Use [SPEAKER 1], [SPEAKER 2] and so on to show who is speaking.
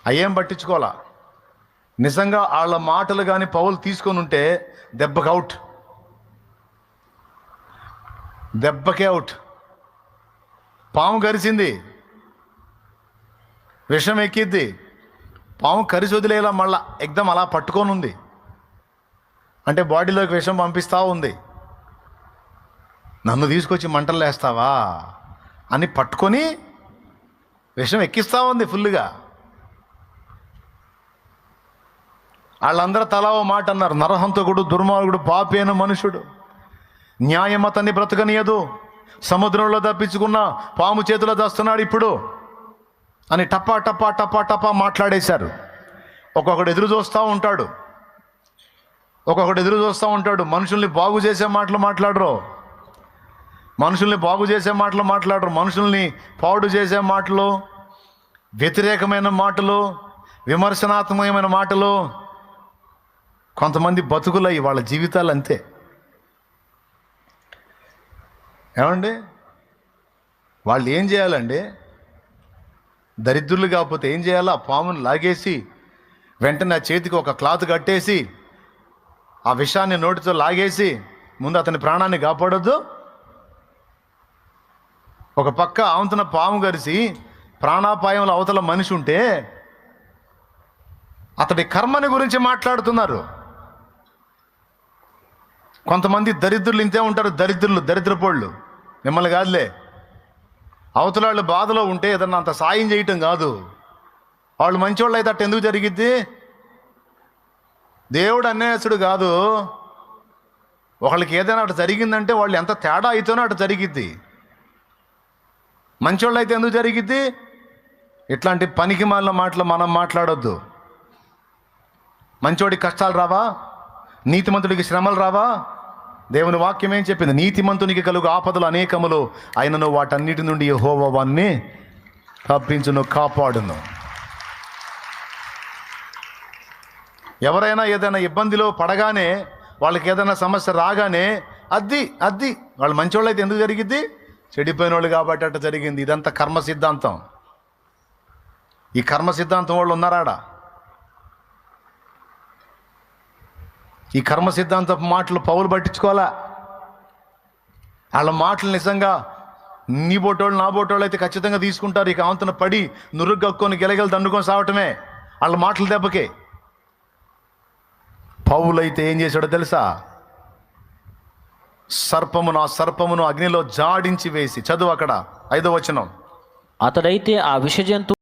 [SPEAKER 1] అయ్యేం పట్టించుకోవాలా. నిజంగా వాళ్ళ మాటలు కానీ పౌలు తీసుకొని ఉంటే దెబ్బకి అవుట్, దెబ్బకే అవుట్. పాము కరిచింది, విషం ఎక్కిద్ది, పాము కరిసి వదిలేలా మళ్ళా ఎగ్దం అలా పట్టుకొని ఉంది అంటే బాడీలోకి విషం పంపిస్తూ ఉంది. నన్ను తీసుకొచ్చి మంటలు వేస్తావా అని పట్టుకొని విషం ఎక్కిస్తూ ఉంది ఫుల్గా. వాళ్ళందరూ తలా ఓ మాట అన్నారు, నరహంతకుడు, దుర్మార్గుడు, పాపి అయిన మనుషుడు, న్యాయం అతన్ని బ్రతకనీయదు, సముద్రంలో తప్పించుకున్న పాము చేతిలో దస్తున్నాడు ఇప్పుడు అని టపా టపా టపా టపా మాట్లాడేశారు. ఒక్కొక్కడు ఎదురు చూస్తూ ఉంటాడు, మనుషుల్ని బాగు చేసే మాటలు మాట్లాడరు, మనుషుల్ని పాడు చేసే మాటలు, వ్యతిరేకమైన మాటలు, విమర్శనాత్మకమైన మాటలు. కొంతమంది బతుకులయ్యి వాళ్ళ జీవితాలు అంతే. ఏమండి, వాళ్ళు ఏం చేయాలండి? దరిద్రులు కాకపోతే ఏం చేయాలా? పామును లాగేసి వెంటనే ఆ చేతికి ఒక క్లాత్ కట్టేసి ఆ విషాన్ని నోటితో లాగేసి ముందు అతని ప్రాణాన్ని కాపాడొద్దు. ఒక పక్క ఆవంతున పాము కరిసి ప్రాణాపాయంలో అవతల మనిషి ఉంటే అతడి కర్మని గురించి మాట్లాడుతున్నారు. కొంతమంది దరిద్రులు ఇంతే ఉంటారు, దరిద్రపోళ్ళు. మిమ్మల్ని కాదులే, అవతల వాళ్ళు బాధలో ఉంటే ఏదన్నా అంత సాయం చేయటం కాదు. వాళ్ళు మంచోళ్ళు అయితే అట్ట ఎందుకు జరిగిద్ది? దేవుడు అన్యాయస్తుడు కాదు. ఒకళ్ళకి ఏదైనా అటు జరిగిందంటే వాళ్ళు ఎంత తేడా అయితేనో అటు జరిగిద్ది. మంచోళ్ళు అయితే ఎందుకు జరిగిద్ది? ఇట్లాంటి పనికి మాలిన మాటలు మనం మాట్లాడొద్దు. మంచోడికి కష్టాలు రావా? నీతిమంతుడికి శ్రమలు రావా? దేవుని వాక్యం ఏం చెప్పింది? నీతిమంతునికి కలుగు ఆపదలు అనేకములు, ఆయనను వాటన్నిటి నుండి యెహోవా వాణ్ణి తప్పించును, కాపాడును. ఎవరైనా ఏదైనా ఇబ్బందిలో పడగానే, వాళ్ళకి ఏదైనా సమస్య రాగానే అద్ది వాళ్ళు మంచోళ్ళు అయితే ఎందుకు జరిగిద్ది? చెడిపోయిన వాళ్ళు కాబట్టి అట్ట జరిగింది. ఇదంతా కర్మ సిద్ధాంతం. ఈ కర్మ సిద్ధాంతం వాళ్ళు ఉన్నారాడ? ఈ కర్మ సిద్ధాంతపు మాటలు పౌలు పట్టించుకోవాలా? వాళ్ళ మాటలు నిజంగా నీ బోటోళ్ళు నా బోటోళ్ళు అయితే ఖచ్చితంగా తీసుకుంటారు. ఇక ఆవంతన పడి నురుగు కక్కుని గెలగలు దండుకొని సావటమే వాళ్ళ మాటల దెబ్బకే. పౌలు అయితే ఏం చేశాడో తెలుసా? సర్పమును అగ్నిలో జాడించి వేసి, చదువు అక్కడ 5వ వచనం,
[SPEAKER 2] అతడైతే ఆ విషజంతువు